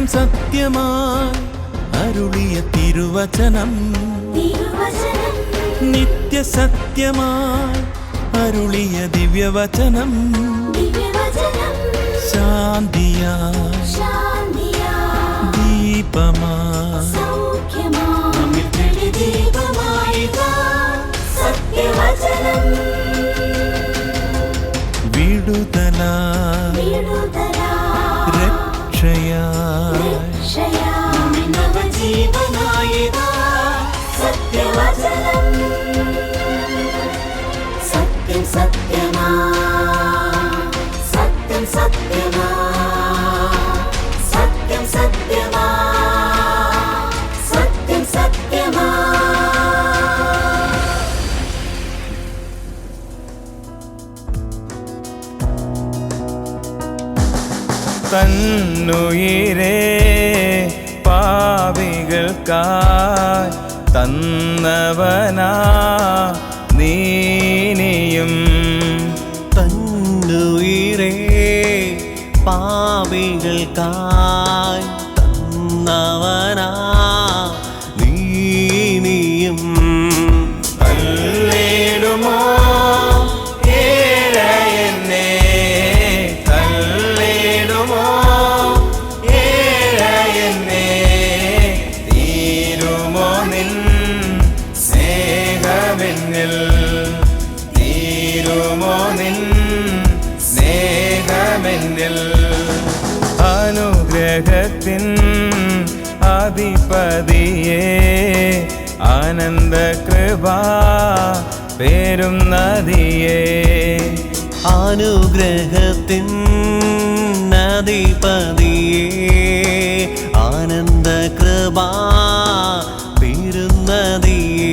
സത്യം സത്യമായി അരുളിയ തിരുവചനം, നിത്യസത്യമായി അരുളിയ ദിവ്യവചനം, ശാന്തിയായി ദീപമായി വിടുതലായി രക്ഷയായി സത്യം സത്യമാ സത്യം സത്യമാ സത്യം സത്യമാ സത്യം സത്യമാ. തന്നുയിരേ പാപികൾക്കായി തന്നവനാ നീനിയും, തന്നുയിരേ പാപികൾക്കായി തന്നവനാ നീനിയും. തല്ലിടുമോ ഏഴയെന്നെ, തല്ലിടുമോ ഏഴയെന്നെ, തീരുമോ നിൻ സ്നേഹമെന്നിൽ, തീരുമോ നിൻ സ്നേഹമെന്നിൽ. അനുഗ്രഹത്തിൻ അധിപതിയേ ആനന്ദ കൃപാ പേരും നദിയേ, അനുഗ്രഹത്തിൻ അധിപതിയേ ആനന്ദ കൃപാ പെരുന്നതിയേ.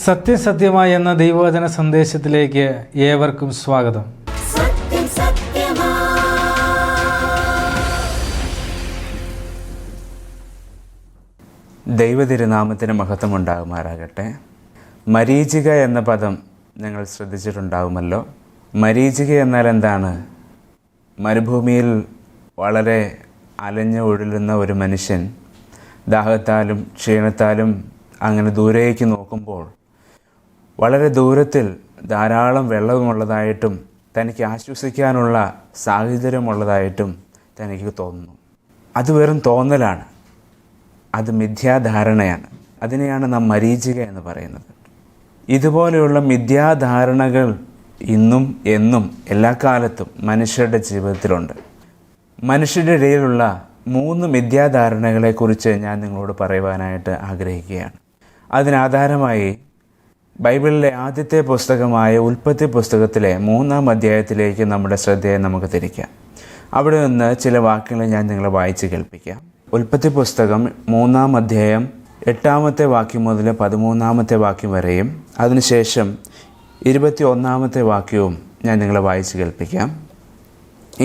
സത്യസത്യമായി എന്ന ദൈവവചന സന്ദേശത്തിലേക്ക് ഏവർക്കും സ്വാഗതം. സത്യം സത്യമാ. ദൈവതിരുനാമത്തിന് മഹത്വമുണ്ടാകുമാറാകട്ടെ. മരീചിക എന്ന പദം നിങ്ങൾ ശ്രദ്ധിച്ചിട്ടുണ്ടാകുമല്ലോ. മരീചിക എന്നാൽ എന്താണ്? മരുഭൂമിയിൽ വളരെ അലഞ്ഞു ഒഴുകുന്ന ഒരു മനുഷ്യൻ ദാഹത്താലും ക്ഷീണത്താലും അങ്ങനെ ദൂരേക്ക് നോക്കുമ്പോൾ വളരെ ദൂരത്തിൽ ധാരാളം വെള്ളമുള്ളതായിട്ടും തനിക്ക് ആശ്വസിക്കാനുള്ള സാഹചര്യമുള്ളതായിട്ടും തനിക്ക് തോന്നുന്നു. അത് വെറും തോന്നലാണ്, അത് മിഥ്യാധാരണയാണ്. അതിനെയാണ് നാം മരീചിക എന്ന് പറയുന്നത്. ഇതുപോലെയുള്ള മിഥ്യാധാരണകൾ ഇന്നും എന്നും എല്ലാ കാലത്തും മനുഷ്യരുടെ ജീവിതത്തിലുണ്ട്. മനുഷ്യരുടെ ഇടയിലുള്ള 3 മിഥ്യാധാരണകളെക്കുറിച്ച് ഞാൻ നിങ്ങളോട് പറയുവാനായിട്ട് ആഗ്രഹിക്കുകയാണ്. അതിനാധാരമായി ബൈബിളിലെ ആദ്യത്തെ പുസ്തകമായ ഉൽപ്പത്തി പുസ്തകത്തിലെ 3-ാം അധ്യായത്തിലേക്ക് നമ്മുടെ ശ്രദ്ധയെ നമുക്ക് തിരിക്കാം. അവിടെ നിന്ന് ചില വാക്യങ്ങൾ ഞാൻ നിങ്ങളെ വായിച്ച് കേൾപ്പിക്കാം. ഉൽപ്പത്തി പുസ്തകം 3-ാം അധ്യായം 8-ാമത്തെ വാക്യം മുതൽ 13-ാമത്തെ വാക്യം വരെയും അതിനുശേഷം 21-ാമത്തെ വാക്യവും ഞാൻ നിങ്ങളെ വായിച്ച് കേൾപ്പിക്കാം.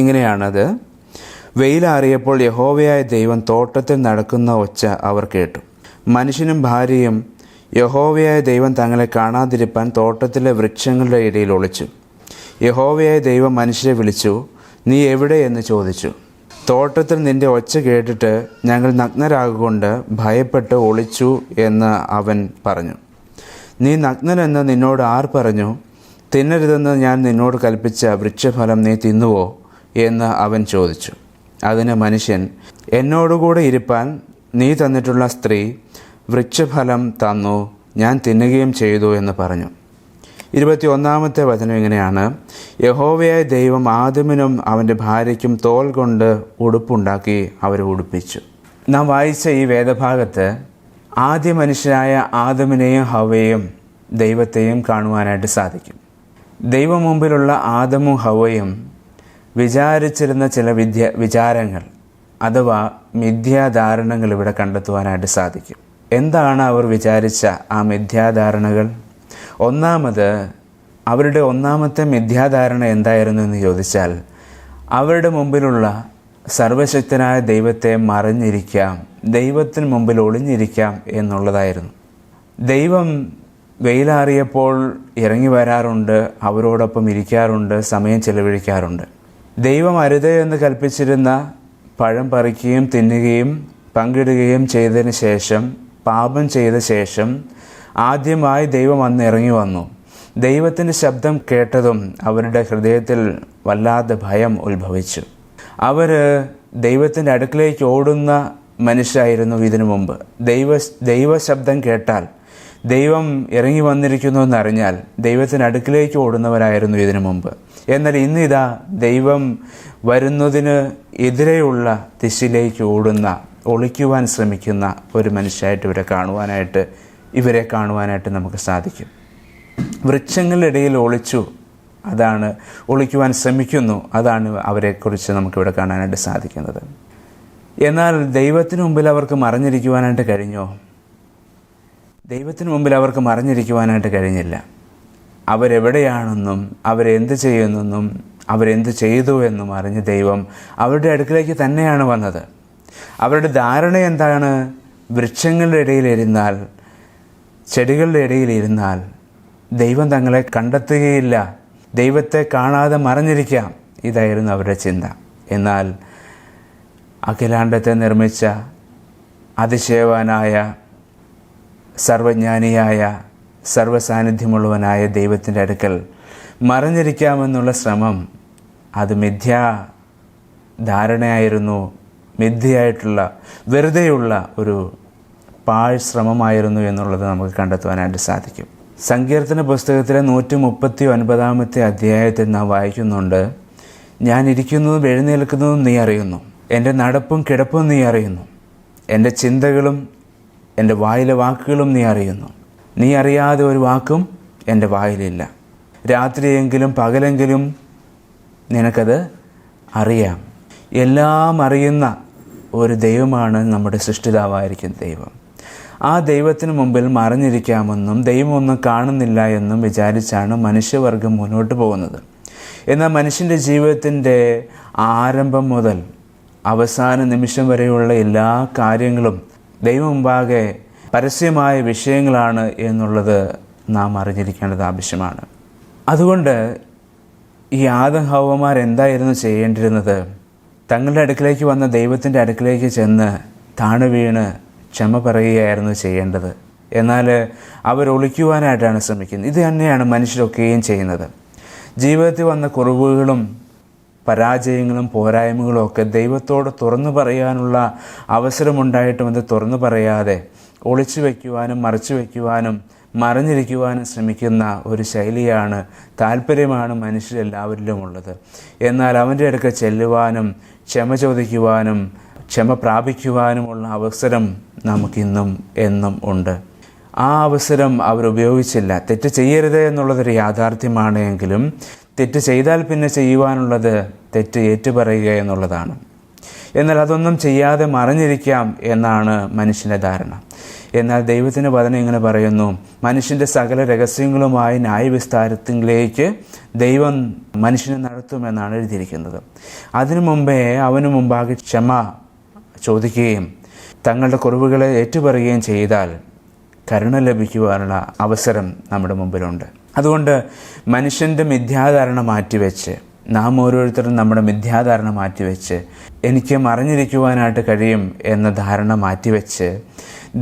ഇങ്ങനെയാണത്. വെയിലാറിയപ്പോൾ യഹോവയായ ദൈവം തോട്ടത്തിൽ നടക്കുന്ന ഒച്ച അവർ കേട്ടു. മനുഷ്യനും ഭാര്യയും യഹോവയായ ദൈവം തങ്ങളെ കാണാതിരിപ്പാൻ തോട്ടത്തിലെ വൃക്ഷങ്ങളുടെ ഇടയിൽ ഒളിച്ചു. യഹോവയായ ദൈവം മനുഷ്യരെ വിളിച്ചു, നീ എവിടെ എന്ന് ചോദിച്ചു. തോട്ടത്തിൽ നിന്റെ ഒച്ച കേട്ടിട്ട് ഞങ്ങൾ നഗ്നരാകൊണ്ട് ഭയപ്പെട്ട് ഒളിച്ചു എന്ന് അവൻ പറഞ്ഞു. നീ നഗ്നനെന്ന് നിന്നോട് ആർ പറഞ്ഞു? തിന്നരുതെന്ന് ഞാൻ നിന്നോട് കൽപ്പിച്ച വൃക്ഷഫലം നീ തിന്നുവോ എന്ന് അവൻ ചോദിച്ചു. അതിന് മനുഷ്യൻ, എന്നോടുകൂടെ ഇരിപ്പാൻ നീ തന്നിട്ടുള്ള സ്ത്രീ വൃക്ഷഫലം തന്നു, ഞാൻ തിന്നുകയും ചെയ്തു എന്ന് പറഞ്ഞു. 21-ാമത്തെ വചനം ഇങ്ങനെയാണ്. യഹോവയായ ദൈവം ആദമിനും അവൻ്റെ ഭാര്യയ്ക്കും തോൽ കൊണ്ട് ഉടുപ്പുണ്ടാക്കി അവരെ ഉടുപ്പിച്ചു. നാം വായിച്ച ഈ വേദഭാഗത്ത് ആദ്യ മനുഷ്യരായ ആദമിനെയും ഹവ്വയെയും ദൈവത്തെയും കാണുവാനായിട്ട് സാധിക്കും. ദൈവം മുമ്പിലുള്ള ആദമും ഹവ്വയും വിചാരിച്ചിരുന്ന ചില വിചാരങ്ങൾ അഥവാ മിഥ്യാധാരണകൾ ഇവിടെ കണ്ടെത്തുവാനായിട്ട് സാധിക്കും. എന്താണ് അവർ വിചാരിച്ച ആ മിഥ്യാധാരണകൾ? ഒന്നാമത്, അവരുടെ ഒന്നാമത്തെ മിഥ്യാധാരണ എന്തായിരുന്നു എന്ന് ചോദിച്ചാൽ, അവരുടെ മുമ്പിലുള്ള സർവശക്തനായ ദൈവത്തെ മറഞ്ഞിരിക്കാം, ദൈവത്തിന് മുമ്പിൽ ഒളിഞ്ഞിരിക്കാം എന്നുള്ളതായിരുന്നു. ദൈവം വെയിലാറിയപ്പോൾ ഇറങ്ങി വരാറുണ്ട്, അവരോടൊപ്പം ഇരിക്കാറുണ്ട്, സമയം ചെലവഴിക്കാറുണ്ട്. ദൈവം അരുത് എന്ന് കൽപ്പിച്ചിരുന്ന പഴം പറിക്കുകയും തിന്നുകയും പങ്കിടുകയും ചെയ്തതിന് ശേഷം, പാപം ചെയ്ത ശേഷം ആദ്യമായി ദൈവം അന്ന് ഇറങ്ങി വന്നു. ദൈവത്തിൻ്റെ ശബ്ദം കേട്ടതും അവരുടെ ഹൃദയത്തിൽ വല്ലാതെ ഭയം ഉത്ഭവിച്ചു. അവർ ദൈവത്തിൻ്റെ അടുക്കിലേക്ക് ഓടുന്ന മനുഷ്യരായിരുന്നു ഇതിനു മുമ്പ്. ദൈവശബ്ദം കേട്ടാൽ, ദൈവം ഇറങ്ങി വന്നിരിക്കുന്നു എന്നറിഞ്ഞാൽ ദൈവത്തിൻ്റെ അടുക്കിലേക്ക് ഓടുന്നവരായിരുന്നു ഇതിനു മുമ്പ്. എന്നാൽ ഇന്നിതാ ദൈവം വരുന്നതിന് എതിരെയുള്ള ദിശയിലേക്ക് ഓടുന്ന, ഒളിക്കുവാൻ ശ്രമിക്കുന്ന ഒരു മനുഷ്യരായിട്ട് ഇവരെ കാണുവാനായിട്ട് നമുക്ക് സാധിക്കും. വൃക്ഷങ്ങളുടെ ഇടയിൽ ഒളിച്ചു, അതാണ് ഒളിക്കുവാൻ ശ്രമിക്കുന്നു, അതാണ് അവരെക്കുറിച്ച് നമുക്കിവിടെ കാണാനായിട്ട് സാധിക്കുന്നത്. എന്നാൽ ദൈവത്തിന് മുമ്പിൽ അവർക്ക് മറഞ്ഞിരിക്കുവാനായിട്ട് കഴിഞ്ഞോ? ദൈവത്തിന് മുമ്പിൽ അവർക്ക് മറഞ്ഞിരിക്കുവാനായിട്ട് കഴിഞ്ഞില്ല. അവരെവിടെയാണെന്നും അവരെന്ത് ചെയ്യുന്നെന്നും അവരെന്ത് ചെയ്തു എന്നും അറിഞ്ഞ് ദൈവം അവരുടെ അടുക്കിലേക്ക് തന്നെയാണ് വന്നത്. അവരുടെ ധാരണ എന്താണ്? വൃക്ഷങ്ങളുടെ ഇടയിലിരുന്നാൽ, ചെടികളുടെ ഇടയിലിരുന്നാൽ ദൈവം തങ്ങളെ കണ്ടെത്തുകയില്ല, ദൈവത്തെ കാണാതെ മറഞ്ഞിരിക്കാം, ഇതായിരുന്നു അവരുടെ ചിന്ത. എന്നാൽ അഖിലാണ്ടത്തെ നിർമ്മിച്ച അതിശയവാനായ, സർവജ്ഞാനിയായ, സർവസാന്നിധ്യമുള്ളവനായ ദൈവത്തിൻ്റെ അടുക്കൽ മറഞ്ഞിരിക്കാമെന്നുള്ള ശ്രമം അത് ധാരണയായിരുന്നു, മിഥ്യയായിട്ടുള്ള, വെറുതെയുള്ള ഒരു ശ്രമമായിരുന്നു എന്നുള്ളത് നമുക്ക് കണ്ടെത്തുവാനായിട്ട് സാധിക്കും. സങ്കീർത്തന പുസ്തകത്തിലെ 139 അധ്യായത്തിൽ നാം വായിക്കുന്നുണ്ട്, ഞാൻ ഇരിക്കുന്നതും എഴുന്നേൽക്കുന്നതും നീ അറിയുന്നു, എൻ്റെ നടപ്പും കിടപ്പും നീ അറിയുന്നു, എൻ്റെ ചിന്തകളും എൻ്റെ വായിലെ വാക്കുകളും നീ അറിയുന്നു. നീ അറിയാതെ ഒരു വാക്കും എൻ്റെ വായിലില്ല. രാത്രിയെങ്കിലും പകലെങ്കിലും നിനക്കത് അറിയാം. എല്ലാം അറിയുന്ന ഒരു ദൈവമാണ് നമ്മുടെ സൃഷ്ടിതാവായിരിക്കുന്ന ദൈവം. ആ ദൈവത്തിന് മുമ്പിൽ മറഞ്ഞിരിക്കാമെന്നും ദൈവമൊന്നും കാണുന്നില്ല എന്നും വിചാരിച്ചാണ് മനുഷ്യവർഗം മുന്നോട്ട് പോകുന്നത്. എന്നാൽ മനുഷ്യൻ്റെ ജീവിതത്തിൻ്റെ ആരംഭം മുതൽ അവസാന നിമിഷം വരെയുള്ള എല്ലാ കാര്യങ്ങളും ദൈവം മുമ്പാകെ പരസ്യമായ വിഷയങ്ങളാണ് എന്നുള്ളത് നാം അറിഞ്ഞിരിക്കേണ്ടത് ആവശ്യമാണ്. അതുകൊണ്ട് ഈ ആദം ഹവ്വമാർ എന്തായിരുന്നു ചെയ്യേണ്ടിരുന്നത്? തങ്ങളുടെ അടുക്കിലേക്ക് വന്ന ദൈവത്തിൻ്റെ അടുക്കിലേക്ക് ചെന്ന് താണു വീണ് ക്ഷമ പറയുകയായിരുന്നു ചെയ്യേണ്ടത്. എന്നാൽ അവർ ഒളിക്കുവാനായിട്ടാണ് ശ്രമിക്കുന്നത്. ഇത് തന്നെയാണ് മനുഷ്യരൊക്കെയും ചെയ്യുന്നത്. ജീവിതത്തിൽ വന്ന കുറവുകളും പരാജയങ്ങളും പോരായ്മകളും ഒക്കെ ദൈവത്തോട് തുറന്നു പറയാനുള്ള അവസരമുണ്ടായിട്ടും അത് തുറന്നു പറയാതെ ഒളിച്ചു വയ്ക്കുവാനും മറച്ചു വയ്ക്കുവാനും മറഞ്ഞിരിക്കുവാനും ശ്രമിക്കുന്ന ഒരു ശൈലിയാണ്, താല്പര്യമാണ് മനുഷ്യരെല്ലാവരിലും ഉള്ളത്. എന്നാൽ അവൻ്റെ അടുക്കൽ ചെല്ലുവാനും ക്ഷമ ചോദിക്കുവാനും ക്ഷമ പ്രാപിക്കുവാനുമുള്ള അവസരം നമുക്കിന്നും എന്നും ഉണ്ട്. ആ അവസരം അവരുപയോഗിച്ചില്ല. തെറ്റ് ചെയ്യരുത് എന്നുള്ളതൊരു യാഥാർത്ഥ്യമാണ്. എങ്കിലും തെറ്റ് ചെയ്താൽ പിന്നെ ചെയ്യുവാനുള്ളത് തെറ്റ് ഏറ്റുപറയുക എന്നുള്ളതാണ്. എന്നാൽ അതൊന്നും ചെയ്യാതെ മറഞ്ഞിരിക്കാം എന്നാണ് മനുഷ്യൻ്റെ ധാരണ. എന്നാൽ ദൈവത്തിൻ്റെ വചനം ഇങ്ങനെ പറയുന്നു, മനുഷ്യൻ്റെ സകല രഹസ്യങ്ങളുമായി ന്യായവിസ്താരത്തിലേക്ക് ദൈവം മനുഷ്യനെ നടത്തുമെന്നാണ് എഴുതിയിരിക്കുന്നത്. അതിനു മുമ്പേ അവന് മുമ്പാകെ ക്ഷമ ചോദിക്കുകയും തങ്ങളുടെ കുറവുകളെ ഏറ്റുപറയുകയും ചെയ്താൽ കരുണ ലഭിക്കുവാനുള്ള അവസരം നമ്മുടെ മുമ്പിലുണ്ട്. അതുകൊണ്ട് മനുഷ്യൻ്റെ മിഥ്യാധാരണ മാറ്റിവെച്ച്, നാം ഓരോരുത്തരും നമ്മുടെ മിഥ്യാധാരണ മാറ്റിവെച്ച് എനിക്ക് മറഞ്ഞിരിക്കുവാനായിട്ട് കഴിയും എന്ന ധാരണ മാറ്റിവെച്ച്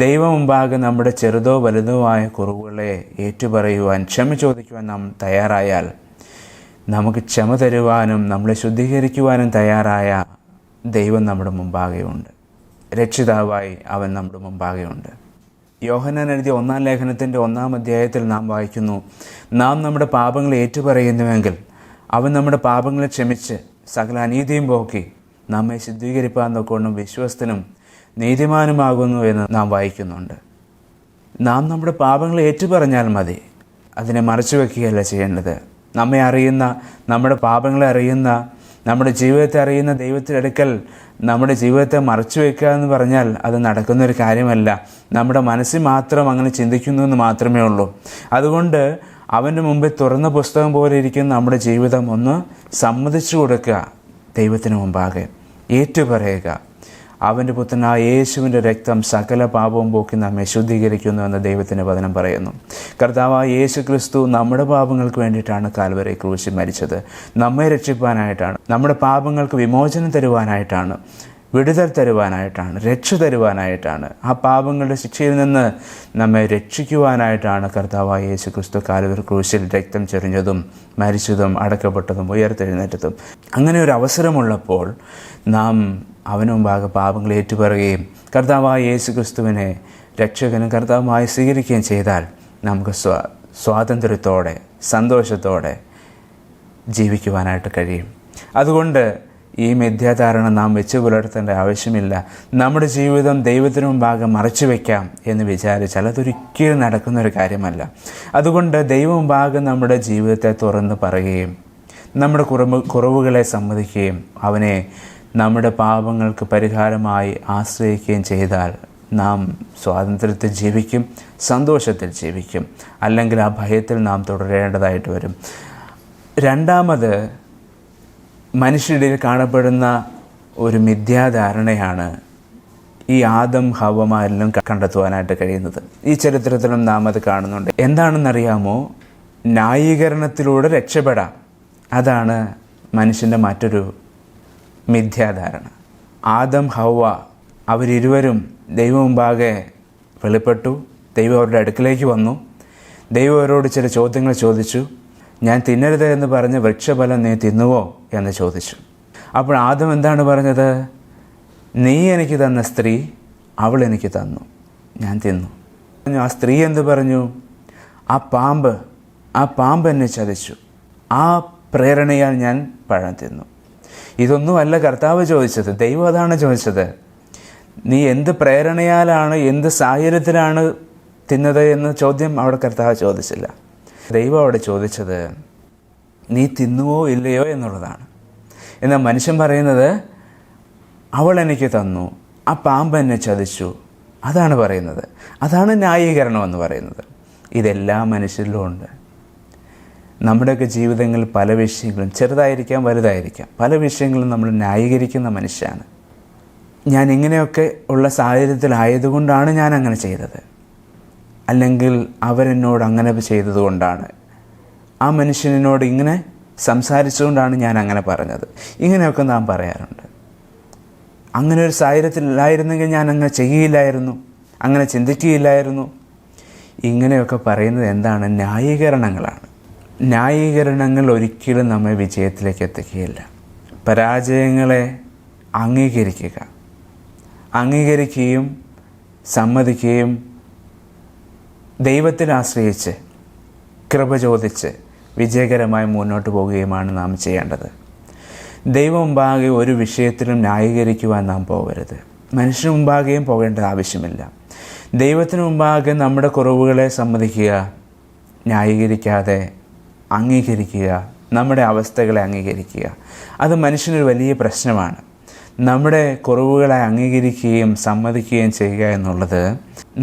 ദൈവം മുമ്പാകെ നമ്മുടെ ചെറുതോ വലുതോ ആയ കുറവുകളെ ഏറ്റുപറയുവാൻ, ക്ഷമ ചോദിക്കുവാൻ നാം തയ്യാറായാൽ, നമുക്ക് ക്ഷമ തരുവാനും നമ്മളെ ശുദ്ധീകരിക്കുവാനും തയ്യാറായ ദൈവം നമ്മുടെ മുമ്പാകെയുണ്ട്. രക്ഷിതാവായി അവൻ നമ്മുടെ മുമ്പാകെയുണ്ട്. യോഹന്നാൻ എഴുതിയ 1-ാം ലേഖനത്തിൻ്റെ 1-ാം അധ്യായത്തിൽ നാം വായിക്കുന്നു, നാം നമ്മുടെ പാപങ്ങളെ ഏറ്റുപറയുന്നുവെങ്കിൽ അവൻ നമ്മുടെ പാപങ്ങളെ ക്ഷമിച്ച് സകല അനീതിയും പോക്കി നമ്മെ ശുദ്ധീകരിപ്പാൻ തൊക്കൊണ്ടും വിശ്വസ്തനും നീതിമാനുമാകുന്നു എന്ന് നാം വായിക്കുന്നുണ്ട്. നാം നമ്മുടെ പാപങ്ങളെ ഏറ്റുപറഞ്ഞാൽ മതി, അതിനെ മറച്ചു വയ്ക്കുകയല്ല ചെയ്യേണ്ടത്. നമ്മെ അറിയുന്ന, നമ്മുടെ പാപങ്ങളെ അറിയുന്ന, നമ്മുടെ ജീവിതത്തെ അറിയുന്ന ദൈവത്തിൻ്റെ അടുക്കൽ നമ്മുടെ ജീവിതത്തെ മറച്ചു വയ്ക്കുക എന്ന് പറഞ്ഞാൽ അത് നടക്കുന്നൊരു കാര്യമല്ല. നമ്മുടെ മനസ്സിൽ മാത്രം അങ്ങനെ ചിന്തിക്കുന്നു എന്ന് മാത്രമേ ഉള്ളൂ. അതുകൊണ്ട് അവൻ്റെ മുമ്പിൽ തുറന്ന പുസ്തകം പോലെ ഇരിക്കുന്ന നമ്മുടെ ജീവിതം ഒന്ന് സമ്മതിച്ചു കൊടുക്കുക, ദൈവത്തിന് മുമ്പാകെ ഏറ്റുപറയുക. അവൻ്റെ പുത്രനായ യേശുവിൻ്റെ രക്തം സകല പാപവും പോക്കി നമ്മെ ശുദ്ധീകരിക്കുന്നു എന്ന് ദൈവത്തിൻ്റെ വചനം പറയുന്നു. കർത്താവായ യേശു ക്രിസ്തു നമ്മുടെ പാപങ്ങൾക്ക് വേണ്ടിയിട്ടാണ് കാൽവരി ക്രൂശിൽ മരിച്ചത്. നമ്മെ രക്ഷിപ്പാനായിട്ടാണ്, നമ്മുടെ പാപങ്ങൾക്ക് വിമോചനം തരുവാനായിട്ടാണ്, വിടുതൽ തരുവാനായിട്ടാണ്, രക്ഷ തരുവാനായിട്ടാണ്, ആ പാപങ്ങളുടെ ശിക്ഷയിൽ നിന്ന് നമ്മെ രക്ഷിക്കുവാനായിട്ടാണ് കർത്താവായ യേശു ക്രിസ്തു കാൽവരി ക്രൂശിൽ രക്തം ചൊരിഞ്ഞതും മരിച്ചതും അടക്കപ്പെട്ടതും ഉയർത്തെഴുന്നേറ്റതും. അങ്ങനെ ഒരു അവസരമുള്ളപ്പോൾ നാം അവന് മുമ്പാകെ പാപങ്ങൾ ഏറ്റുപറയുകയും കർത്താവായ യേശു ക്രിസ്തുവിനെ രക്ഷകനും കർത്താവുമായി സ്വീകരിക്കുകയും ചെയ്താൽ നമുക്ക് സ്വാതന്ത്ര്യത്തോടെ സന്തോഷത്തോടെ ജീവിക്കുവാനായിട്ട് കഴിയും. അതുകൊണ്ട് ഈ മിഥ്യാധാരണ നാം വെച്ച് പുലർത്തേണ്ട ആവശ്യമില്ല. നമ്മുടെ ജീവിതം ദൈവത്തിന് മുമ്പാകെ മറച്ചു വയ്ക്കാം എന്ന് വിചാരിച്ചാൽ അതൊരിക്കലും നടക്കുന്നൊരു കാര്യമല്ല. അതുകൊണ്ട് ദൈവം മുമ്പാകെ നമ്മുടെ ജീവിതത്തെ തുറന്ന് പറയുകയും നമ്മുടെ കുറവുകളെ സമ്മതിക്കുകയും അവനെ നമ്മുടെ പാപങ്ങൾക്ക് പരിഹാരമായി ആശ്രയിക്കുകയും ചെയ്താൽ നാം സ്വാതന്ത്ര്യത്തിൽ ജീവിക്കും, സന്തോഷത്തിൽ ജീവിക്കും. അല്ലെങ്കിൽ ആ ഭയത്തിൽ നാം തുടരേണ്ടതായിട്ട് വരും. രണ്ടാമത്, മനുഷ്യരിൽ കാണപ്പെടുന്ന ഒരു മിഥ്യാധാരണയാണ് ഈ ആദം ഹവ്വമാരിലും കണ്ടെത്തുവാനായിട്ട് കഴിയുന്നത്. ഈ ചരിത്രത്തിലും നാം അത് കാണുന്നുണ്ട്. എന്താണെന്നറിയാമോ? ന്യായീകരണത്തിലൂടെ രക്ഷപ്പെടാം. അതാണ് മനുഷ്യൻ്റെ മറ്റൊരു മിഥ്യാധാരണ. ആദം ഹവ്വ അവരിരുവരും ദൈവം മുമ്പാകെ വെളിപ്പെട്ടു. ദൈവം അവരുടെ അടുക്കിലേക്ക് വന്നു. ദൈവം അവരോട് ചില ചോദ്യങ്ങൾ ചോദിച്ചു. ഞാൻ തിന്നരുത് എന്ന് പറഞ്ഞ് വൃക്ഷഫലം നീ തിന്നുവോ എന്ന് ചോദിച്ചു. അപ്പോൾ ആദം എന്താണ് പറഞ്ഞത്? നീ എനിക്ക് തന്ന സ്ത്രീ അവൾ എനിക്ക് തന്നു, ഞാൻ തിന്നു. ആ സ്ത്രീ എന്ത് പറഞ്ഞു? ആ പാമ്പ് എന്നെ ചതിച്ചു, ആ പ്രേരണയാൽ ഞാൻ പഴം തിന്നു. ഇതൊന്നുമല്ല കർത്താവ് ചോദിച്ചത്, ദൈവം അതാണ് ചോദിച്ചത്. നീ എന്ത് പ്രേരണയാലാണ്, എന്ത് സാഹചര്യത്തിലാണ് തിന്നത് എന്ന ചോദ്യം അവിടെ കർത്താവ് ചോദിച്ചില്ല. ദൈവം അവിടെ ചോദിച്ചത് നീ തിന്നുവോ ഇല്ലയോ എന്നുള്ളതാണ്. എന്നാൽ മനുഷ്യൻ പറയുന്നത് അവൾ എനിക്ക് തന്നു, ആ പാമ്പ് എന്നെ ചതിച്ചു, അതാണ് പറയുന്നത്. അതാണ് ന്യായീകരണം എന്ന് പറയുന്നത്. ഇതെല്ലാ മനുഷ്യരിലും ഉണ്ട്. നമ്മുടെയൊക്കെ ജീവിതങ്ങളിൽ പല വിഷയങ്ങളും, ചെറുതായിരിക്കാം വലുതായിരിക്കാം, പല വിഷയങ്ങളും നമ്മൾ ന്യായീകരിക്കുന്ന മനുഷ്യനാണ്. ഞാൻ ഇങ്ങനെയൊക്കെ ഉള്ള സാഹചര്യത്തിലായതുകൊണ്ടാണ് ഞാൻ അങ്ങനെ ചെയ്തത്, അല്ലെങ്കിൽ അവരെന്നോട് അങ്ങനെ ചെയ്തതുകൊണ്ടാണ്, ആ മനുഷ്യനോട് ഇങ്ങനെ സംസാരിച്ചുകൊണ്ടാണ് ഞാൻ അങ്ങനെ പറഞ്ഞത്. ഇങ്ങനെയൊക്കെ നാം പറയാറുണ്ട്. അങ്ങനെ ഒരു സാഹചര്യത്തിലായിരുന്നെങ്കിൽ ഞാൻ അങ്ങനെ ചെയ്യുകയില്ലായിരുന്നു, അങ്ങനെ ചിന്തിക്കുകയില്ലായിരുന്നു. ഇങ്ങനെയൊക്കെ പറയുന്നത് എന്താണ്? ന്യായീകരണങ്ങളാണ്. ന്യായീകരണങ്ങൾ ഒരിക്കലും നമ്മെ വിജയത്തിലേക്ക് എത്തിക്കുകയില്ല. പരാജയങ്ങളെ അംഗീകരിക്കുകയും സമ്മതിക്കുകയും ദൈവത്തിൽ ആശ്രയിച്ച് കൃപ ചോദിച്ച് വിജയകരമായി മുന്നോട്ട് പോവുകയുമാണ് നാം ചെയ്യേണ്ടത്. ദൈവം മുമ്പാകെ ഒരു വിഷയത്തിലും ന്യായീകരിക്കുവാൻ നാം പോകരുത്. മനുഷ്യന് മുമ്പാകെയും പോകേണ്ട ആവശ്യമില്ല. ദൈവത്തിന് മുമ്പാകെ നമ്മുടെ കുറവുകളെ സമ്മതിക്കുക, ന്യായീകരിക്കാതെ അംഗീകരിക്കുക, നമ്മുടെ അവസ്ഥകളെ അംഗീകരിക്കുക. അത് മനുഷ്യനൊരു വലിയ പ്രശ്നമാണ്. നമ്മുടെ കുറവുകളെ അംഗീകരിക്കുകയും സമ്മതിക്കുകയും ചെയ്യുക എന്നുള്ളത്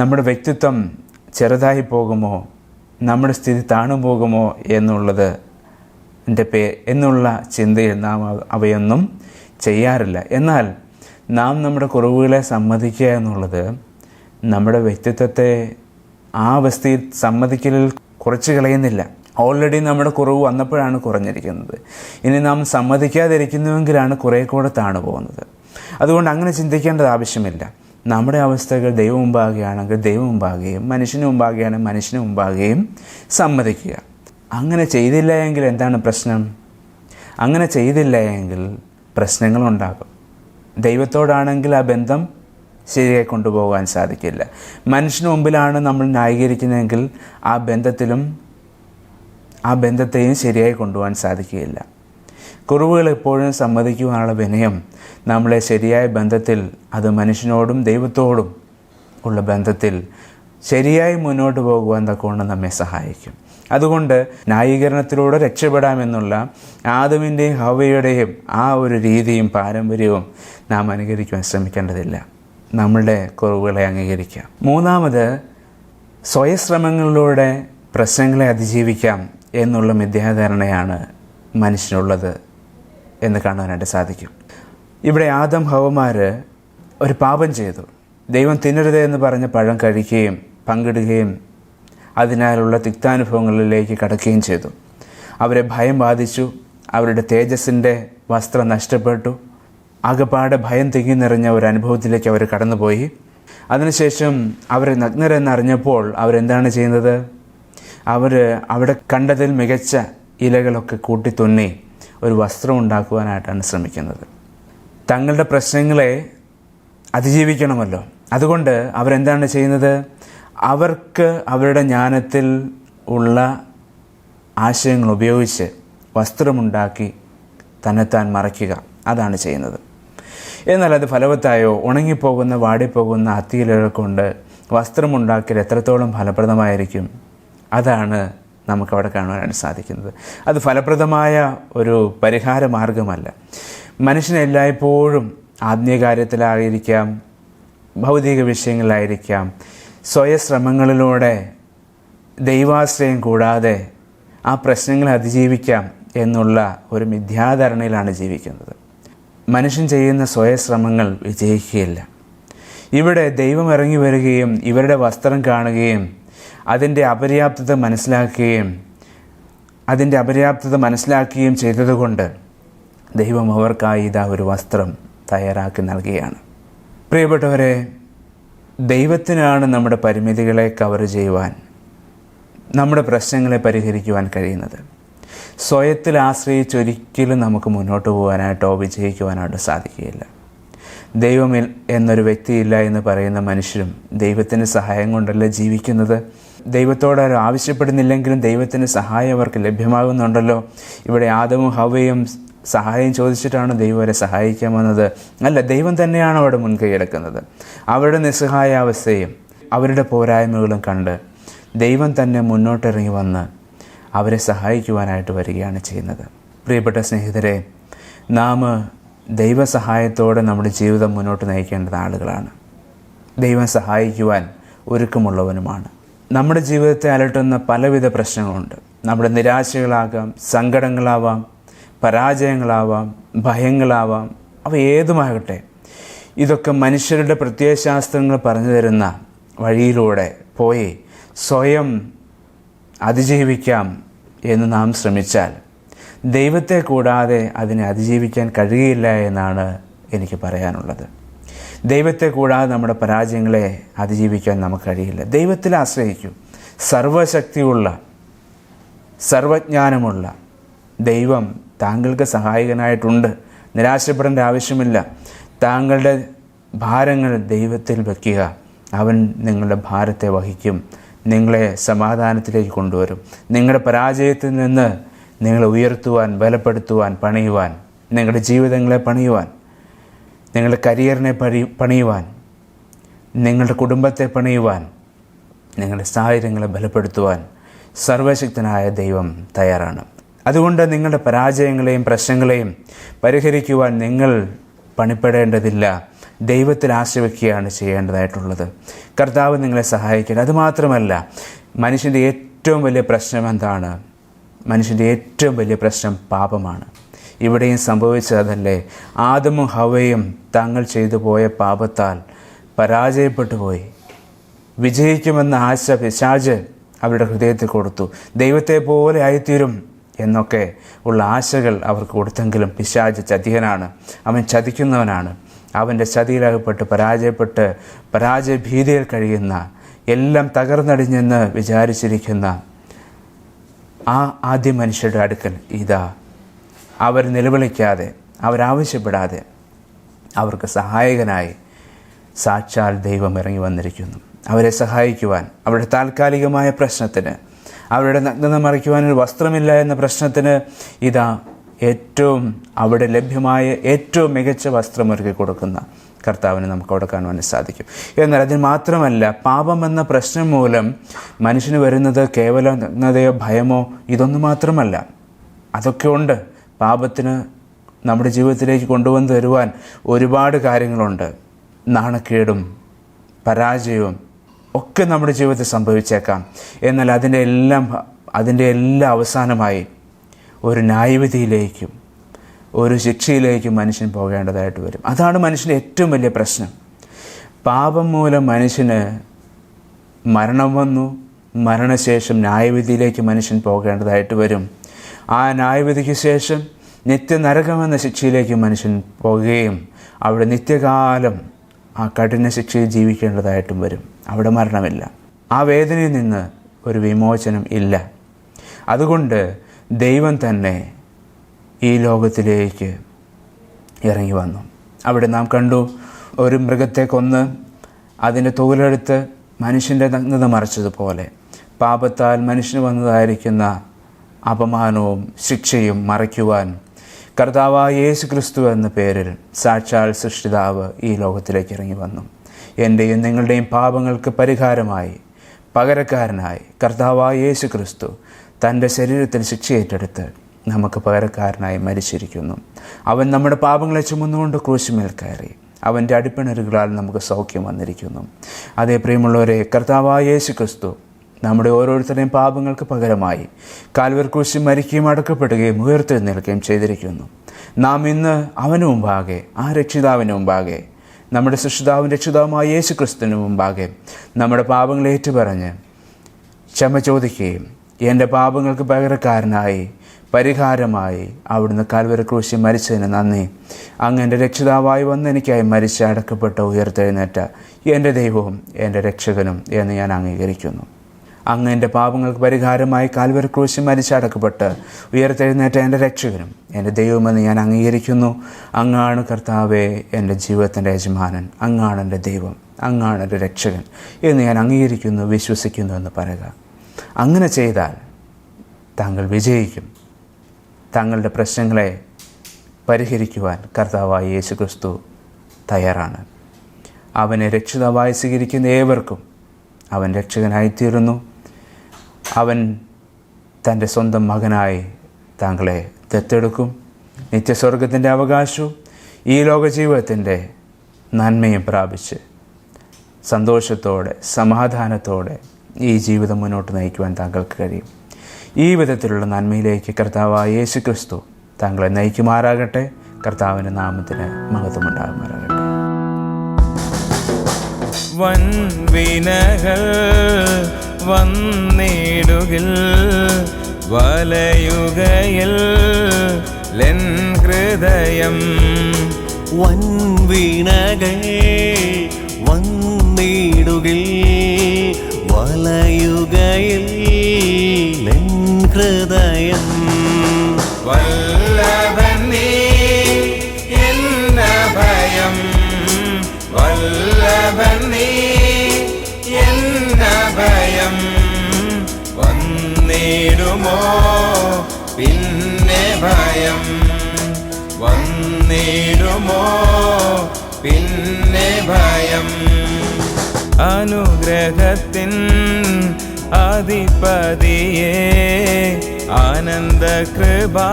നമ്മുടെ വ്യക്തിത്വം ചെറുതായി പോകുമോ, നമ്മുടെ സ്ഥിതി താണു പോകുമോ എന്നുള്ള ചിന്തയിൽ നാം അവയൊന്നും ചെയ്യാറില്ല. എന്നാൽ നാം നമ്മുടെ കുറവുകളെ സമ്മതിക്കുക എന്നുള്ളത് നമ്മുടെ വ്യക്തിത്വത്തെ ആ അവസ്ഥയിൽ സമ്മതിക്കലിൽ കുറച്ച് കളയുന്നില്ല. ഓൾറെഡി നമ്മുടെ കുറവ് വന്നപ്പോഴാണ് കുറഞ്ഞിരിക്കുന്നത്. ഇനി നാം സമ്മതിക്കാതിരിക്കുന്നുവെങ്കിലാണ് കുറേ കൂടെ താണു പോകുന്നത്. അതുകൊണ്ട് അങ്ങനെ ചിന്തിക്കേണ്ടത് ആവശ്യമില്ല. നമ്മുടെ അവസ്ഥകൾ ദൈവം മുമ്പാകെയാണെങ്കിൽ ദൈവം മുമ്പാകെയും, മനുഷ്യന് മുമ്പാകെയാണെങ്കിൽ മനുഷ്യന് മുമ്പാകെയും സമ്മതിക്കുക. അങ്ങനെ ചെയ്തില്ല എങ്കിൽ എന്താണ് പ്രശ്നം? അങ്ങനെ ചെയ്തില്ല എങ്കിൽ പ്രശ്നങ്ങളുണ്ടാകും. ദൈവത്തോടാണെങ്കിൽ ആ ബന്ധം ശരിയായി കൊണ്ടുപോകാൻ സാധിക്കില്ല. മനുഷ്യന് മുമ്പിലാണ് നമ്മൾ ന്യായീകരിക്കുന്നതെങ്കിൽ ആ ബന്ധത്തെയും ശരിയായി കൊണ്ടുപോകാൻ സാധിക്കുകയില്ല. കുറവുകൾ എപ്പോഴും സമ്മതിക്കുവാനുള്ള വിനയം നമ്മളെ ശരിയായ ബന്ധത്തിൽ, അത് മനുഷ്യനോടും ദൈവത്തോടും ഉള്ള ബന്ധത്തിൽ ശരിയായി മുന്നോട്ട് പോകുവാൻ തക്കവണ്ണം നമ്മെ സഹായിക്കും. അതുകൊണ്ട് ന്യായീകരണത്തിലൂടെ രക്ഷപ്പെടാമെന്നുള്ള ആദമിൻ്റെയും ഹവ്വയുടെയും ആ ഒരു രീതിയും പാരമ്പര്യവും നാം അനുകരിക്കുവാൻ ശ്രമിക്കേണ്ടതില്ല. നമ്മളുടെ കുറവുകളെ അംഗീകരിക്കാം. മൂന്നാമത്, സ്വയശ്രമങ്ങളിലൂടെ പ്രശ്നങ്ങളെ അതിജീവിക്കാം എന്നുള്ള മിഥ്യാധാരണയാണ് മനുഷ്യനുള്ളത് എന്ന് കാണുവാനായിട്ട് സാധിക്കും. ഇവിടെ ആദം ഹവ്വമാർ ഒരു പാപം ചെയ്തു. ദൈവം തിന്നരുത് എന്ന് പറഞ്ഞ പഴം കഴിക്കുകയും പങ്കിടുകയും അതിനാലുള്ള തിക്താനുഭവങ്ങളിലേക്ക് കടക്കുകയും ചെയ്തു. അവരെ ഭയം ബാധിച്ചു. അവരുടെ തേജസ്സിൻ്റെ വസ്ത്രം നഷ്ടപ്പെട്ടു. ആകെപ്പാടെ ഭയം തിങ്ങി നിറഞ്ഞ ഒരു അനുഭവത്തിലേക്ക് അവർ കടന്നുപോയി. അതിനുശേഷം അവർ നഗ്നരെന്നറിഞ്ഞപ്പോൾ അവരെന്താണ് ചെയ്യുന്നത്? അവർ അവിടെ കണ്ടതിൽ മികച്ച ഇലകളൊക്കെ കൂട്ടിത്തുന്നി ഒരു വസ്ത്രം ഉണ്ടാക്കുവാനായിട്ടാണ് ശ്രമിക്കുന്നത്. തങ്ങളുടെ പ്രശ്നങ്ങളെ അതിജീവിക്കണമല്ലോ. അതുകൊണ്ട് അവരെന്താണ് ചെയ്യുന്നത്? അവർക്ക് അവരുടെ ജ്ഞാനത്തിൽ ഉള്ള ആശയങ്ങൾ ഉപയോഗിച്ച് വസ്ത്രമുണ്ടാക്കി തന്നെത്താൻ മറയ്ക്കുക, അതാണ് ചെയ്യുന്നത്. എന്നാൽ അത് ഫലവത്തായോ? ഉണങ്ങിപ്പോകുന്ന വാടിപ്പോകുന്ന അത്തിയിലകൾ കൊണ്ട് വസ്ത്രമുണ്ടാക്കിയാൽ എത്രത്തോളം ഫലപ്രദമായിരിക്കും? അതാണ് നമുക്കവിടെ കാണുവാനായിട്ട് സാധിക്കുന്നത്. അത് ഫലപ്രദമായ ഒരു പരിഹാര മാർഗമല്ല. മനുഷ്യൻ എല്ലായ്പ്പോഴും ആത്മീയ കാര്യത്തിലായിരിക്കാം, ഭൗതിക വിഷയങ്ങളിലായിരിക്കാം, സ്വയശ്രമങ്ങളിലൂടെ ദൈവാശ്രയം കൂടാതെ ആ പ്രശ്നങ്ങളെ അതിജീവിക്കാം എന്നുള്ള ഒരു മിഥ്യാധാരണയിലാണ് ജീവിക്കുന്നത്. മനുഷ്യൻ ചെയ്യുന്ന സ്വയശ്രമങ്ങൾ വിജയിക്കുകയില്ല. ഇവിടെ ദൈവം ഇറങ്ങി വരികയും ഇവരുടെ വസ്ത്രം കാണുകയും അതിൻ്റെ അപര്യാപ്തത മനസ്സിലാക്കുകയും ചെയ്തതുകൊണ്ട് ദൈവം അവർക്കായി ഇതാ ഒരു വസ്ത്രം തയ്യാറാക്കി നൽകുകയാണ്. പ്രിയപ്പെട്ടവരെ, ദൈവത്തിനാണ് നമ്മുടെ പരിമിതികളെ കവർ ചെയ്യുവാൻ, നമ്മുടെ പ്രശ്നങ്ങളെ പരിഹരിക്കുവാൻ കഴിയുന്നത്. സ്വയത്തിൽ ആശ്രയിച്ചൊരിക്കലും നമുക്ക് മുന്നോട്ട് പോകാനായിട്ടോ വിജയിക്കുവാനായിട്ടോ സാധിക്കുകയില്ല. ദൈവം എന്നൊരു വ്യക്തിയില്ല എന്ന് പറയുന്ന മനുഷ്യരും ദൈവത്തിൻ്റെ സഹായം കൊണ്ടല്ല ജീവിക്കുന്നത്. ദൈവത്തോട് ആവശ്യപ്പെടുന്നില്ലെങ്കിലും ദൈവത്തിൻ്റെ സഹായം അവർക്ക് ലഭ്യമാകുന്നുണ്ടല്ലോ. ഇവിടെ ആദമും ഹവ്വയും സഹായം ചോദിച്ചിട്ടാണ് ദൈവം അവരെ സഹായിക്കാൻ വന്നത്? അല്ല, ദൈവം തന്നെയാണ് അവിടെ മുൻകൈ എടുക്കുന്നത്. അവരുടെ നിസ്സഹായാവസ്ഥയും അവരുടെ പോരായ്മകളും കണ്ട് ദൈവം തന്നെ മുന്നോട്ടിറങ്ങി വന്ന് അവരെ സഹായിക്കുവാനായിട്ട് വരികയാണ് ചെയ്യുന്നത്. പ്രിയപ്പെട്ട സ്നേഹിതരെ, നാം ദൈവസഹായത്തോടെ നമ്മുടെ ജീവിതം മുന്നോട്ട് നയിക്കേണ്ട ആളുകളാണ്. ദൈവം സഹായിക്കുവാൻ ഒരുക്കമുള്ളവനുമാണ്. നമ്മുടെ ജീവിതത്തെ അലട്ടുന്ന പലവിധ പ്രശ്നങ്ങളുണ്ട്. നമ്മുടെ നിരാശകളാകാം, സങ്കടങ്ങളാവാം, പരാജയങ്ങളാവാം, ഭയങ്ങളാവാം, അവ ഏതുമാകട്ടെ, ഇതൊക്കെ മനുഷ്യരുടെ പ്രത്യയശാസ്ത്രങ്ങൾ പറഞ്ഞു തരുന്ന വഴിയിലൂടെ പോയി സ്വയം അതിജീവിക്കാം എന്ന് നാം ശ്രമിച്ചാൽ ദൈവത്തെ കൂടാതെ അതിനെ അതിജീവിക്കാൻ കഴിയില്ല എന്നാണ് എനിക്ക് പറയാനുള്ളത്. ദൈവത്തെ കൂടാതെ നമ്മുടെ പരാജയങ്ങളെ അതിജീവിക്കാൻ നമുക്ക് കഴിയില്ല. ദൈവത്തിൽ ആശ്രയിക്കൂ. സർവശക്തിയുള്ള, സർവജ്ഞാനമുള്ള ദൈവം താങ്കൾക്ക് സഹായകനായിട്ടുണ്ട്. നിരാശപ്പെടേണ്ട ആവശ്യമില്ല. താങ്കളുടെ ഭാരങ്ങൾ ദൈവത്തിൽ വയ്ക്കുക. അവൻ നിങ്ങളുടെ ഭാരത്തെ വഹിക്കും, നിങ്ങളെ സമാധാനത്തിലേക്ക് കൊണ്ടുവരും. നിങ്ങളുടെ പരാജയത്തിൽ നിന്ന് നിങ്ങളെ ഉയർത്തുവാൻ, ബലപ്പെടുത്തുവാൻ, പണിയുവാൻ, നിങ്ങളുടെ ജീവിതങ്ങളെ പണിയുവാൻ, നിങ്ങളുടെ കരിയറിനെ പണിയുവാൻ, നിങ്ങളുടെ കുടുംബത്തെ പണിയുവാൻ, നിങ്ങളുടെ സാഹചര്യങ്ങളെ ബലപ്പെടുത്തുവാൻ സർവശക്തനായ ദൈവം തയ്യാറാണ്. അതുകൊണ്ട് നിങ്ങളുടെ പരാജയങ്ങളെയും പ്രശ്നങ്ങളെയും പരിഹരിക്കുവാൻ നിങ്ങൾ പണിപ്പെടേണ്ടതില്ല. ദൈവത്തിൽ ആശ്രയിക്കുകയാണ് ചെയ്യേണ്ടതായിട്ടുള്ളത്. കർത്താവ് നിങ്ങളെ സഹായിക്കണം. അതുമാത്രമല്ല, മനുഷ്യൻ്റെ ഏറ്റവും വലിയ പ്രശ്നം എന്താണ്? മനുഷ്യൻ്റെ ഏറ്റവും വലിയ പ്രശ്നം പാപമാണ്. ഇവിടെയും സംഭവിച്ചതല്ലേ? ആദമും ഹവ്വയും തങ്ങൾ ചെയ്തു പോയ പാപത്താൽ പരാജയപ്പെട്ടു പോയി. വിജയിക്കുമെന്ന ആശ പിശാച് അവരുടെ ഹൃദയത്തിൽ കൊടുത്തു. ദൈവത്തെ പോലെ ആയിത്തീരും എന്നൊക്കെ ഉള്ള ആശകൾ അവർക്ക് കൊടുത്തെങ്കിലും പിശാച് ചതിയനാണ്. അവൻ ചതിക്കുന്നവനാണ്. അവൻ്റെ ചതിയിലകപ്പെട്ട് പരാജയഭീതിയിൽ കഴിയുന്ന, എല്ലാം തകർന്നടിഞ്ഞെന്ന് വിചാരിച്ചിരിക്കുന്ന ആ ആദ്യ മനുഷ്യരുടെ അടുക്കൽ ഇതാ അവർ നിലവിളിക്കാതെ, അവരാവശ്യപ്പെടാതെ അവർക്ക് സഹായകനായി സാക്ഷാൽ ദൈവം ഇറങ്ങി വന്നിരിക്കുന്നു. അവരെ സഹായിക്കുവാൻ, അവരുടെ താൽക്കാലികമായ പ്രശ്നത്തിന്, അവരുടെ നഗ്നത മറയ്ക്കുവാൻ ഒരു വസ്ത്രമില്ല എന്ന പ്രശ്നത്തിന് ഇതാ അവിടെ ലഭ്യമായ ഏറ്റവും മികച്ച വസ്ത്രം ഒരുക്കി കൊടുക്കുന്ന കർത്താവിനെ നമുക്ക് അവിടെ കാണുവാൻ സാധിക്കും. എന്നാൽ അതിന് മാത്രമല്ല, പാപം എന്ന പ്രശ്നം മൂലം മനുഷ്യന് വരുന്നത് കേവലം നഗ്നതയോ ഭയമോ ഇതൊന്നും മാത്രമല്ല. അതൊക്കെ ഉണ്ട്. പാപത്തിന് നമ്മുടെ ജീവിതത്തിലേക്ക് കൊണ്ടുവന്ന് തരുവാൻ ഒരുപാട് കാര്യങ്ങളുണ്ട്. നാണക്കേടും പരാജയവും ഒക്കെ നമ്മുടെ ജീവിതത്തിൽ സംഭവിച്ചേക്കാം. എന്നാൽ അതിൻ്റെ എല്ലാം അവസാനമായി ഒരു ന്യായവിധിയിലേക്കും ഒരു ശിക്ഷയിലേക്കും മനുഷ്യൻ പോകേണ്ടതായിട്ട് വരും. അതാണ് മനുഷ്യൻ്റെ ഏറ്റവും വലിയ പ്രശ്നം. പാപം മൂലം മനുഷ്യന് മരണം വന്നു. മരണശേഷം ന്യായവിധിയിലേക്ക് മനുഷ്യൻ പോകേണ്ടതായിട്ട് വരും. ആ ന്യായവിധിക്ക് ശേഷം നിത്യനരകമെന്ന ശിക്ഷയിലേക്ക് മനുഷ്യൻ പോകുകയും അവിടെ നിത്യകാലം ആ കഠിന ശിക്ഷയിൽ ജീവിക്കേണ്ടതായിട്ടും വരും. അവിടെ മരണമില്ല. ആ വേദനയിൽ നിന്ന് ഒരു വിമോചനം ഇല്ല. അതുകൊണ്ട് ദൈവം തന്നെ ഈ ലോകത്തിലേക്ക് ഇറങ്ങി വന്നു. അവിടെ നാം കണ്ടു, ഒരു മൃഗത്തെ കൊന്ന് അതിൻ്റെ തോലെടുത്ത് മനുഷ്യൻ്റെ നഗ്നത മറച്ചതുപോലെ പാപത്താൽ മനുഷ്യന് വന്നതായിരിക്കുന്ന അപമാനവും ശിക്ഷയും മറയ്ക്കുവാൻ കർത്താവായ യേശു ക്രിസ്തു എന്ന പേരിൽ സാക്ഷാൽ സൃഷ്ടിതാവ് ഈ ലോകത്തിലേക്ക് ഇറങ്ങി വന്നു. എൻ്റെയും നിങ്ങളുടെയും പാപങ്ങൾക്ക് പരിഹാരമായി, പകരക്കാരനായി കർത്താവായ യേശു ക്രിസ്തു തൻ്റെ ശരീരത്തിൽ ശിക്ഷ ഏറ്റെടുത്ത് നമുക്ക് പകരക്കാരനായി മരിച്ചിരിക്കുന്നു. അവൻ നമ്മുടെ പാപങ്ങളെ ചുമന്നുകൊണ്ട് ക്രൂശിന്മേൽ കയറി. അവൻ്റെ അടിപ്പിണരുകളാൽ നമുക്ക് സൗഖ്യം വന്നിരിക്കുന്നു. അതേ പ്രിയമുള്ളവരെ, കർത്താവായ യേശു ക്രിസ്തു നമ്മുടെ ഓരോരുത്തരുടെയും പാപങ്ങൾക്ക് പകരമായി കാൽവരി ക്രൂശിൽ മരിക്കുകയും അടക്കപ്പെടുകയും ഉയർത്തെഴുന്നേൽക്കുകയും ചെയ്തിരിക്കുന്നു. നാം ഇന്ന് അവന് മുമ്പാകെ, ആ രക്ഷിതാവിന് മുമ്പാകെ, നമ്മുടെ സൃഷ്ടിതാവും രക്ഷിതാവുമായ യേശു ക്രിസ്തുവിന് മുമ്പാകെ നമ്മുടെ പാപങ്ങളെ ഏറ്റുപറഞ്ഞ് ക്ഷമ ചോദിക്കുകയും എൻ്റെ പാപങ്ങൾക്ക് പകരക്കാരനായി, പരിഹാരമായി അവിടുന്ന് കാൽവരി ക്രൂശിൽ മരിച്ചതിന് നന്ദി. അങ്ങ് എൻ്റെ രക്ഷിതാവായി വന്ന് എനിക്കായി മരിച്ച് അടക്കപ്പെട്ട ഉയർത്തെഴുന്നേറ്റ എൻ്റെ ദൈവവും എൻ്റെ രക്ഷകനും എന്ന് ഞാൻ അംഗീകരിക്കുന്നു. അങ്ങ് എൻ്റെ പാപങ്ങൾക്ക് പരിഹാരമായി കാൽവരി ക്രൂശിൽ മരിച്ച് അടക്കപ്പെട്ട് ഉയർത്തെഴുന്നേറ്റ എൻ്റെ രക്ഷകനും എൻ്റെ ദൈവമെന്ന് ഞാൻ അംഗീകരിക്കുന്നു. അങ്ങാണ് കർത്താവേ എൻ്റെ ജീവിതത്തിൻ്റെ യജമാനൻ, അങ്ങാണ് എൻ്റെ ദൈവം, അങ്ങാണ് എൻ്റെ രക്ഷകൻ എന്ന് ഞാൻ അംഗീകരിക്കുന്നു, വിശ്വസിക്കുന്നു എന്ന് പറയുക. അങ്ങനെ ചെയ്താൽ താങ്കൾ വിജയിക്കും. താങ്കളുടെ പ്രശ്നങ്ങളെ പരിഹരിക്കുവാൻ കർത്താവായ യേശു ക്രിസ്തു തയ്യാറാണ്. അവനെ രക്ഷിതാവായി സ്വീകരിക്കുന്ന ഏവർക്കും അവൻ രക്ഷകനായിത്തീരുന്നു. അവൻ തൻ്റെ സ്വന്തം മകനായി താങ്കളെ ദത്തെടുക്കും. നിത്യസ്വർഗത്തിൻ്റെ അവകാശവും ഈ ലോക ജീവിതത്തിൻ്റെ നന്മയും പ്രാപിച്ച് സന്തോഷത്തോടെ, സമാധാനത്തോടെ ഈ ജീവിതം മുന്നോട്ട് നയിക്കുവാൻ താങ്കൾക്ക് കഴിയും. ഈ വിധത്തിലുള്ള നന്മയിലേക്ക് കർത്താവായ യേശു ക്രിസ്തു താങ്കളെ നയിക്കുമാറാകട്ടെ. കർത്താവിൻ്റെ നാമത്തിന് മഹത്വമുണ്ടാകുമാറാകട്ടെ. വൻവിനകൾ വന്നിടുകിൽ വലയുകയിൽ ലെൻ ഹൃദയം. വൻവീണകൾ വന്നിടുകിൽ വലയുകയിൽ എൻ ഹൃദയം. വല്ലഭൻ നീ എന്ന ഭയം, വല്ലഭൻ നീ എന്ന ഭയം വന്നിടുമോ പിന്നെ ഭയം, വന്നിടുമോ പിന്നെ ഭയം. അനുഗ്രഹത്തിൻ അധിപതിയേ ആനന്ദകൃപാ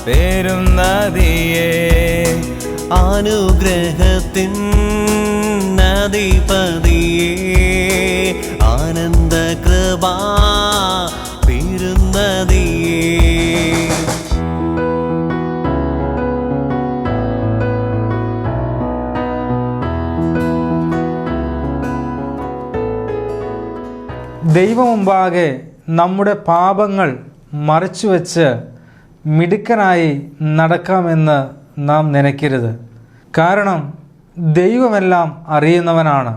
പെരുന്നതിയേ. അനുഗ്രഹത്തിൻ അധിപതിയേ ആനന്ദകൃപാ പെരുന്നതിയേ. ദൈവമുമ്പാകെ നമ്മുടെ പാപങ്ങൾ മറച്ചുവെച്ച് മിടുക്കനായി നടക്കാമെന്ന് നാം നനയ്ക്കരുത്. കാരണം ദൈവമെല്ലാം അറിയുന്നവനാണ്.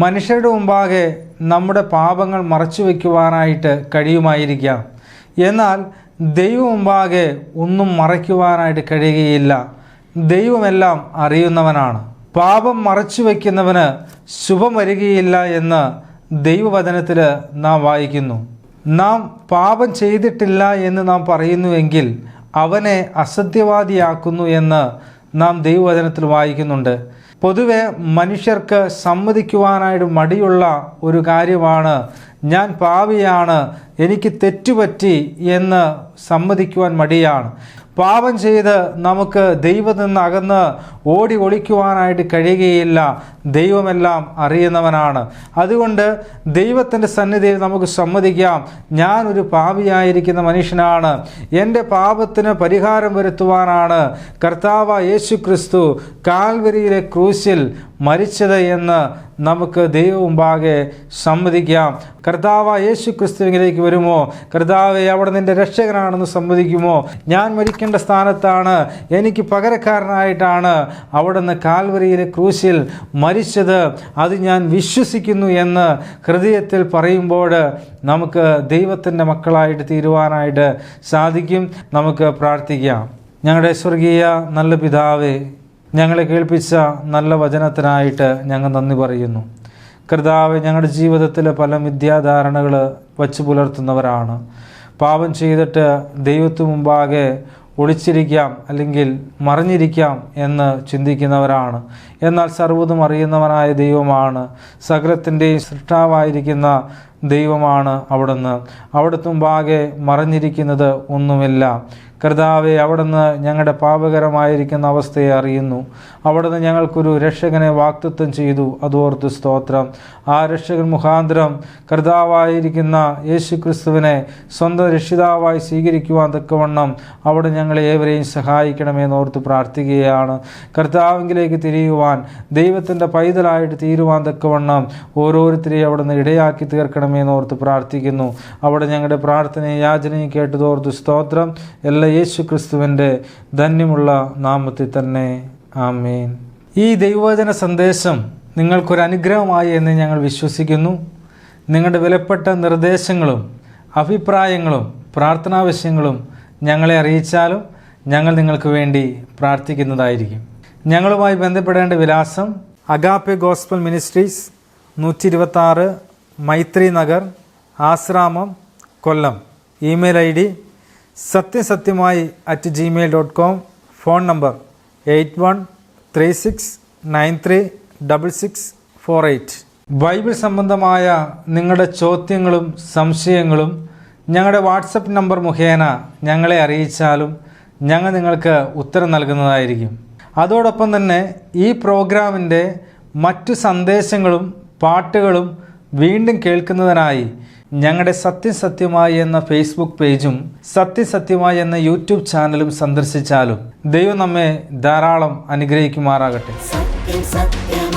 മനുഷ്യരുടെ മുമ്പാകെ നമ്മുടെ പാപങ്ങൾ മറച്ചു വയ്ക്കുവാനായിട്ട് കഴിയുമായിരിക്കാം, എന്നാൽ ദൈവം മുമ്പാകെ ഒന്നും മറയ്ക്കുവാനായിട്ട് കഴിയുകയില്ല. ദൈവമെല്ലാം അറിയുന്നവനാണ്. പാപം മറച്ചു വയ്ക്കുന്നവന് ശുഭം വരികയില്ല എന്ന് ദൈവവചനത്തിൽ നാം വായിക്കുന്നു. നാം പാപം ചെയ്തിട്ടില്ല എന്ന് നാം പറയുന്നുവെങ്കിൽ അവനെ അസത്യവാദിയാക്കുന്നു എന്ന് നാം ദൈവവചനത്തിൽ വായിക്കുന്നുണ്ട്. പൊതുവെ മനുഷ്യർക്ക് സമ്മതിക്കുവാനായിട്ട് മടിയുള്ള ഒരു കാര്യമാണ് ഞാൻ പാപിയാണ്, എനിക്ക് തെറ്റുപറ്റി എന്ന് സമ്മതിക്കുവാൻ മടിയാണ്. പാപം ചെയ്ത് നമുക്ക് ദൈവത്തിൽ നിന്ന് അകന്ന് ഓടി ഒളിക്കുവാനായിട്ട് കഴിയുകയില്ല. ദൈവമെല്ലാം അറിയുന്നവനാണ്. അതുകൊണ്ട് ദൈവത്തിൻ്റെ സന്നിധിയിൽ നമുക്ക് സമ്മതിക്കാം, ഞാനൊരു പാപിയായിരിക്കുന്ന മനുഷ്യനാണ്. എൻ്റെ പാപത്തിന് പരിഹാരം വരുത്തുവാനാണ് കർത്താവായ യേശു ക്രിസ്തു കാൽവരിയിലെ ക്രൂശിൽ മരിച്ചത് എന്ന് നമുക്ക് ദൈവമുമ്പാകെ സമ്മതിക്കാം. കർത്താവ് യേശു ക്രിസ്തുവിലേക്ക് വരുമോ? കർത്താവെ, അവിടെ നിൻ്റെ രക്ഷകനാണെന്ന് സമ്മതിക്കുമോ? ഞാൻ മരിക്കേണ്ട സ്ഥാനത്താണ്, എനിക്ക് പകരക്കാരനായിട്ടാണ് അവിടുന്ന് കാൽവരിയിലെ ക്രൂശിൽ മരിച്ചത്, അത് ഞാൻ വിശ്വസിക്കുന്നു എന്ന് ഹൃദയത്തിൽ പറയുമ്പോൾ നമുക്ക് ദൈവത്തിൻ്റെ മക്കളായിട്ട് തീരുവാനായിട്ട് സാധിക്കും. നമുക്ക് പ്രാർത്ഥിക്കാം. ഞങ്ങളുടെ സ്വർഗീയ നല്ല പിതാവേ, ഞങ്ങളെ കേൾപ്പിച്ച നല്ല വചനത്തിനായിട്ട് ഞങ്ങൾ നന്ദി പറയുന്നു. കർത്താവേ, ഞങ്ങളുടെ ജീവിതത്തിൽ പല മിഥ്യാധാരണകൾ വച്ചു പുലർത്തുന്നവരാണ്. പാപം ചെയ്തിട്ട് ദൈവത്തിനു മുമ്പാകെ ഒളിച്ചിരിക്കാം അല്ലെങ്കിൽ മറിഞ്ഞിരിക്കാം എന്ന് ചിന്തിക്കുന്നവരാണ്. എന്നാൽ സർവ്വതും അറിയുന്നവനായ ദൈവമാണ്, സകലത്തിൻ്റെയും സൃഷ്ടാവായിരിക്കുന്ന ദൈവമാണ് അവിടുന്ന്. അവിടുത്തെ മുമ്പാകെ മറിഞ്ഞിരിക്കുന്നത് ഒന്നുമില്ല. കർത്താവെ, അവിടുന്ന് ഞങ്ങളുടെ പാപകരമായിരിക്കുന്ന അവസ്ഥയെ അറിയുന്നു. അവിടുന്ന് ഞങ്ങൾക്കൊരു രക്ഷകനെ വാഗ്ദത്തം ചെയ്തു, അതോർത്ത് സ്തോത്രം. ആ രക്ഷകൻ മുഖാന്തരം കർത്താവായിരിക്കുന്ന യേശു ക്രിസ്തുവിനെ സ്വന്തം രക്ഷിതാവായി സ്വീകരിക്കുവാൻ തക്കവണ്ണം അവിടെ ഞങ്ങളെ ഏവരെയും സഹായിക്കണമെന്നോർത്ത് പ്രാർത്ഥിക്കുകയാണ്. കർത്താവിലേക്ക് തിരിയുവാൻ, ദൈവത്തിൻ്റെ പൈതലായിട്ട് തീരുവാൻ തക്കവണ്ണം ഓരോരുത്തരെയും അവിടുന്ന് ഇടയാക്കി തീർക്കണമെന്നോർത്ത് പ്രാർത്ഥിക്കുന്നു. അവിടെ ഞങ്ങളുടെ പ്രാർത്ഥനയും യാചനയും കേട്ടതോർത്ത് സ്തോത്രം. എല്ലാ യേശു ക്രിസ്തുവിൻ്റെ ധന്യമുള്ള നാമത്തിൽ തന്നെ, ആമേൻ. ഈ ദൈവവചന സന്ദേശം നിങ്ങൾക്കൊരു അനുഗ്രഹമായി എന്ന് ഞങ്ങൾ വിശ്വസിക്കുന്നു. നിങ്ങളുടെ വിലപ്പെട്ട നിർദ്ദേശങ്ങളും അഭിപ്രായങ്ങളും പ്രാർത്ഥനാവശ്യങ്ങളും ഞങ്ങളെ അറിയിച്ചാലും ഞങ്ങൾ നിങ്ങൾക്ക് വേണ്ടി പ്രാർത്ഥിക്കുന്നതായിരിക്കും. ഞങ്ങളുമായി ബന്ധപ്പെടേണ്ട വിലാസം: Agape gospel ministries, 126 Maithri Nagar, Asramam, Kollam. Email ID satyasathyamai@gmail.com. Phone number 8136936648. Bible സംബന്ധമായ നിങ്ങളുടെ ചോദ്യങ്ങളും സംശയങ്ങളും ഞങ്ങളുടെ വാട്സപ്പ് നമ്പർ മുഖേന ഞങ്ങളെ അറിയിച്ചാലും ഞങ്ങൾ നിങ്ങൾക്ക് ഉത്തരം നൽകുന്നതായിരിക്കും. അതോടൊപ്പം തന്നെ ഈ പ്രോഗ്രാമിൻ്റെ മറ്റു സന്ദേശങ്ങളും പാട്ടുകളും വീണ്ടും കേൾക്കുന്നതിനായി ഞങ്ങളുടെ സത്യസത്യമായി എന്ന ഫേസ്ബുക്ക് പേജും സത്യസത്യമായി എന്ന യൂട്യൂബ് ചാനലും സന്ദർശിച്ചാലും ദൈവം നമ്മെ ധാരാളം അനുഗ്രഹിക്കുമാറാകട്ടെ. സത്യം സത്യം